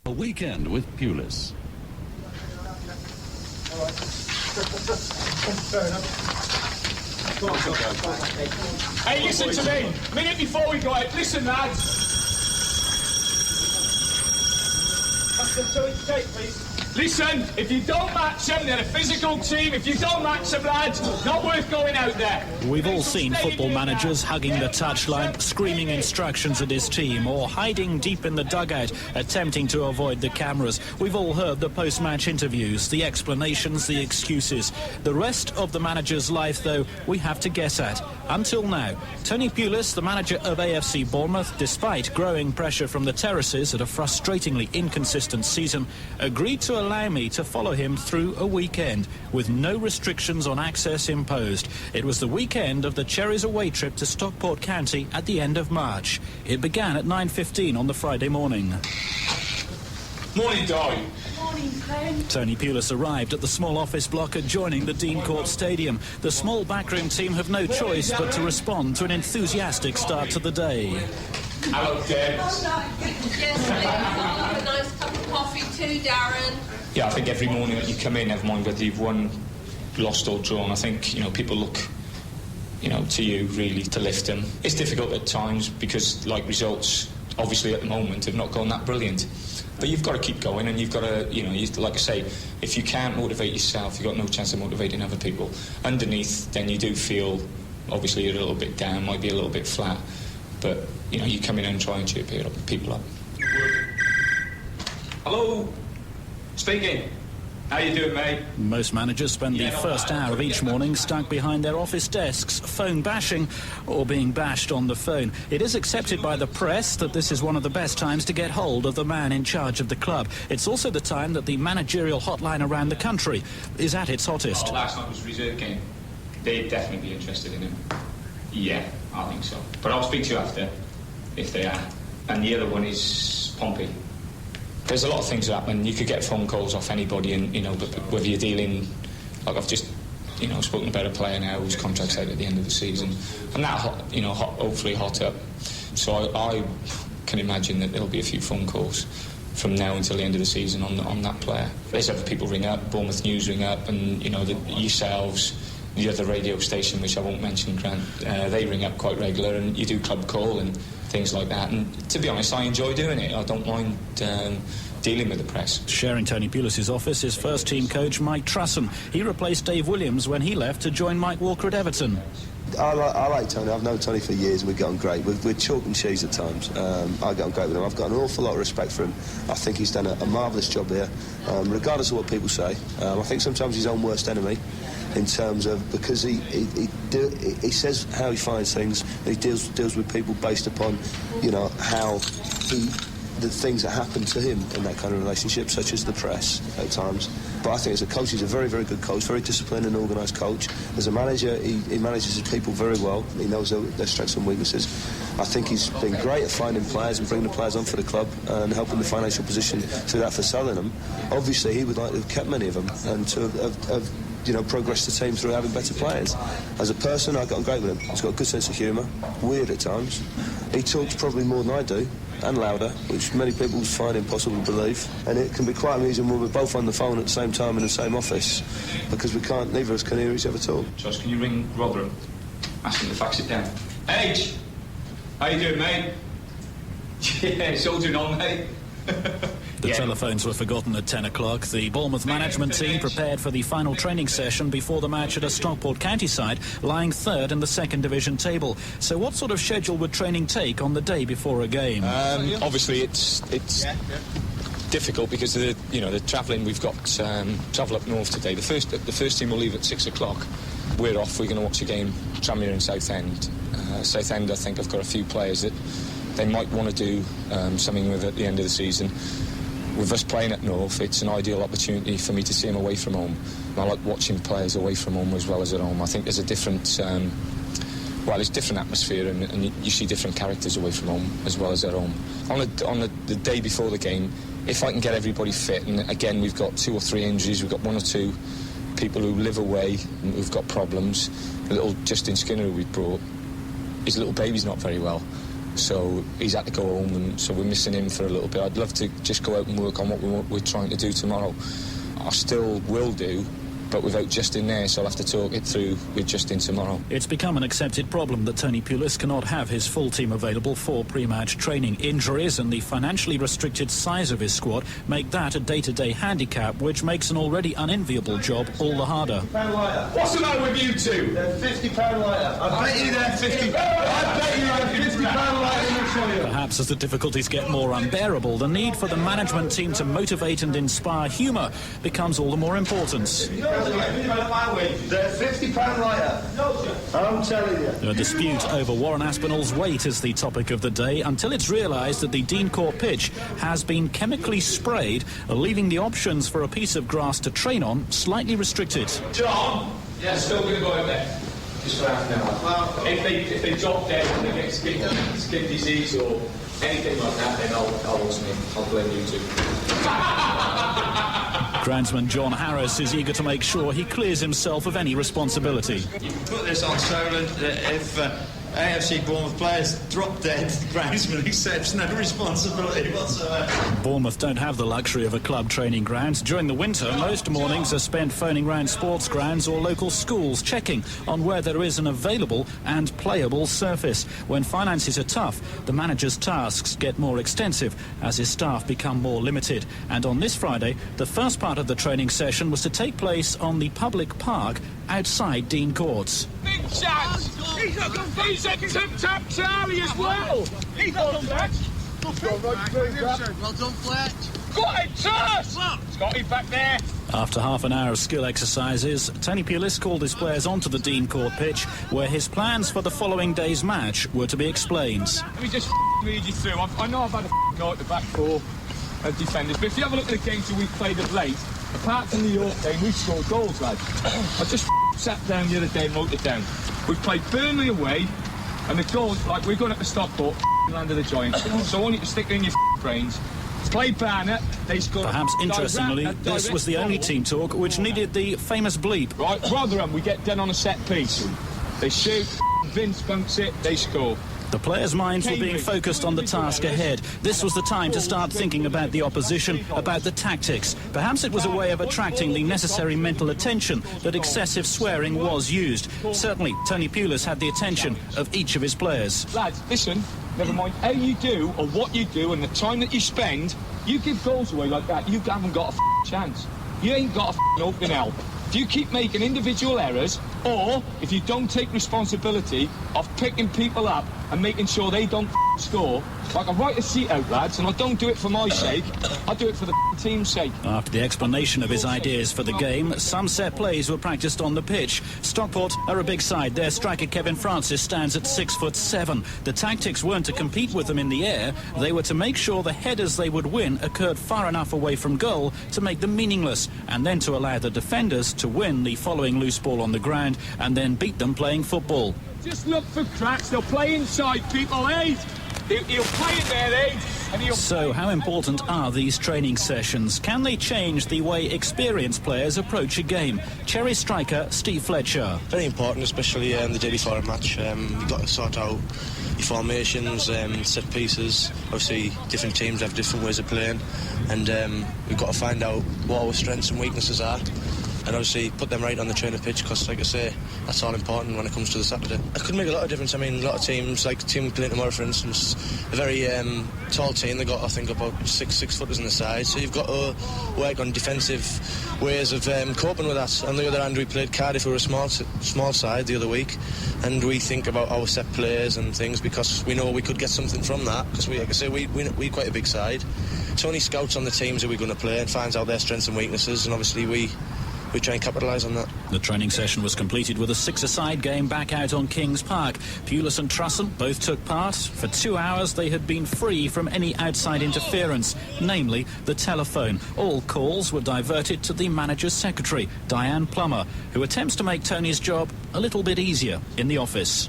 A weekend with Pulis. Hey, listen to me. A minute before we go out, listen, lads. That's the two to take, please. Listen, if you don't match them, they're a physical team. If you don't match them, lads, not worth going out there. We've all seen football managers hugging the touchline, screaming instructions at his team, or hiding deep in the dugout, attempting to avoid the cameras. We've all heard the post-match interviews, the explanations, the excuses. The rest of the manager's life, though, we have to guess at. Until now, Tony Pulis, the manager of AFC Bournemouth, despite growing pressure from the terraces at a frustratingly inconsistent season, agreed to allow me to follow him through a weekend with no restrictions on access imposed. It was the weekend of the Cherries away trip to Stockport County at the end of March. It began at 9:15 on the Friday morning. Morning, Di. Morning, Glenn. Tony Pulis arrived at the small office block adjoining the Dean Court Stadium. The small backroom team have no choice but to respond to an enthusiastic start to the day. Hello, Deb. Yes, I'll have a nice cup of coffee too, Darren. Yeah, I think every morning that you come in, never mind whether you've won, lost or drawn, I think, people look, to you really to lift them. It's difficult at times because, results, obviously at the moment, have not gone that brilliant. But you've got to keep going, and you've got to, like I say, if you can't motivate yourself, you've got no chance of motivating other people. Underneath, then you do feel, obviously, you're a little bit down, might be a little bit flat, but, you come in and try and cheer people up. Hello. Speaking. How you doing, mate? Most managers spend the first hour of each morning stuck behind their office desks, phone bashing or being bashed on the phone. It is accepted by the press that this is one of the best times to get hold of the man in charge of the club. It's also the time that the managerial hotline around the country is at its hottest. Oh, last night was a reserve game. They'd definitely be interested in him. Yeah, I think so. But I'll speak to you after, if they are. And the other one is Pompey. There's a lot of things that happen. You could get phone calls off anybody, and but whether you're dealing, like I've just, spoken about a player now whose contract's out at the end of the season, and that, hopefully hot up. So I can imagine that there'll be a few phone calls from now until the end of the season on that player. There's other people ring up, Bournemouth News ring up, and yourselves, the other radio station, which I won't mention, Grant, they ring up quite regular, and you do club call and things like that. And to be honest, I enjoy doing it. I don't mind dealing with the press. Sharing Tony Pulis' office is first-team coach Mike Trusson. He replaced Dave Williams when he left to join Mike Walker at Everton. I like Tony. I've known Tony for years, and we get on great. We're chalk and cheese at times. I get on great with him. I've got an awful lot of respect for him. I think he's done a marvellous job here, regardless of what people say. I think sometimes he's his own worst enemy, in terms of, because he says how he finds things, he deals with people based upon, how the things that happen to him in that kind of relationship, such as the press at times. But I think as a coach, he's a very, very good coach, very disciplined and organised coach. As a manager, he manages his people very well. He knows their strengths and weaknesses. I think he's been great at finding players and bringing the players on for the club and helping the financial position through that for selling them. Obviously, he would like to have kept many of them and to have progressed the team through having better players. As a person, I got on great with him. He's got a good sense of humour, weird at times. He talks probably more than I do, and louder, which many people find impossible to believe. And it can be quite amusing when we're both on the phone at the same time in the same office, because neither of us can hear each other talk. Josh, can you ring Robert? Ask him to fax it down. H! How you doing, mate? Yeah, soldiering on, mate. The telephones were forgotten at 10 o'clock. The Bournemouth management team prepared for the final training session before the match at a Stockport County side, lying third in the second division table. So what sort of schedule would training take on the day before a game? Obviously, it's difficult because of the travelling. We've got travel up north today. The first team will leave at 6 o'clock. We're off. We're going to watch a game, Tranmere and Southend. Southend, I think, I've got a few players that they might want to do something with at the end of the season. With us playing at North, it's an ideal opportunity for me to see them away from home. I like watching players away from home as well as at home. I think there's a different, it's different atmosphere, and you see different characters away from home as well as at home. On the day before the game, if I can get everybody fit, and again we've got 2 or 3 injuries, we've got 1 or 2 people who live away and who've got problems. The little Justin Skinner who we brought, his little baby's not very well. so he's had to go home, and so we're missing him for a little bit. I'd love to just go out and work on what we're trying to do tomorrow. I still will do, but without Justin there, so I'll have to talk it through with Justin tomorrow. It's become an accepted problem that Tony Pulis cannot have his full team available for pre-match training. Injuries and the financially restricted size of his squad make that a day-to-day handicap, which makes an already unenviable job all the harder. What's the matter with you two? They're £50 lighter. I bet you they're £50. I bet you they're £50 lighter. Perhaps as the difficulties get more unbearable, the need for the management team to motivate and inspire humour becomes all the more important. They're £50 lighter. I'm telling you. A dispute over Warren Aspinall's weight is the topic of the day, until it's realised that the Dean Court pitch has been chemically sprayed, leaving the options for a piece of grass to train on slightly restricted. John? Yeah, still going to go out there. Just for half an hour. Well, if they drop dead and they get skin disease or anything like that, then I'll blame you too. Groundsman John Harris is eager to make sure he clears himself of any responsibility. You can put this on Solent. If AFC Bournemouth players drop dead, groundsman accepts no responsibility whatsoever. Bournemouth don't have the luxury of a club training ground. During the winter, most mornings are spent phoning round sports grounds or local schools, checking on where there is an available and playable surface. When finances are tough, the manager's tasks get more extensive as his staff become more limited. And on this Friday, the first part of the training session was to take place on the public park outside Dean Courts. Big chance! He's not gone back! He's a tip-tap Charlie as well! He's not gone back! Well done, Fletch. Got it, Truss! Scotty back there! After half an hour of skill exercises, Tony Pulis called his players onto the Dean Court pitch, where his plans for the following day's match were to be explained. Let me just read you through. I know I've had a go at the back four of defenders, but if you have a look at the games that we've played of late, apart from the York game, we've scored goals, lads. I just sat down the other day and wrote it down. We've played Burnley away, and the goals, like, we're going up to Stockport, land of the Giants. So I want you to stick it in your brains. Play Banner, they scored. Perhaps interestingly, this was the only team talk which needed the famous bleep. Right, Rotherham, we get done on a set piece. They shoot, Vince bunks it, they score. The players' minds were being focused on the task ahead. This was the time to start thinking about the opposition, about the tactics. Perhaps it was a way of attracting the necessary mental attention that excessive swearing was used. Certainly, Tony Pulis had the attention of each of his players. Lads, listen, never mind how you do or what you do and the time that you spend, you give goals away like that, you haven't got a chance. You ain't got a open hell. If you keep making individual errors, or if you don't take responsibility of picking people up and making sure they don't score, like I write a seat out, lads, and I don't do it for my sake, I do it for the team's sake. After the explanation of his ideas for the game, some set plays were practiced on the pitch. Stockport are a big side. Their striker Kevin Francis stands at 6'7". The tactics weren't to compete with them in the air. They were to make sure the headers they would win occurred far enough away from goal to make them meaningless, and then to allow the defenders to win the following loose ball on the ground and then beat them playing football. Just look for cracks. They'll play inside, people, eh? He'll play it there, eh? So how important are these training sessions? Can they change the way experienced players approach a game? Cherry striker Steve Fletcher. Very important, especially the day before a match. You've got to sort out your formations, set pieces. Obviously, different teams have different ways of playing, and we've got to find out what our strengths and weaknesses are, and obviously put them right on the training pitch, because, like I say, that's all important when it comes to the Saturday. It could make a lot of difference. I mean, a lot of teams, like the team playing tomorrow, for instance, a very tall team. They've got, I think, about six footers on the side, so you've got to work on defensive ways of coping with that. On the other hand, we played Cardiff, who were a small side the other week, and we think about our set players and things, because we know we could get something from that, because like I say, we're quite a big side. Tony scouts on the teams that we're going to play and finds out their strengths and weaknesses, and obviously we try and capitalise on that. The training session was completed with a six-a-side game back out on Kings Park. Pulis and Trusson both took part. For 2 hours they had been free from any outside interference, namely the telephone. All calls were diverted to the manager's secretary, Diane Plummer, who attempts to make Tony's job a little bit easier in the office.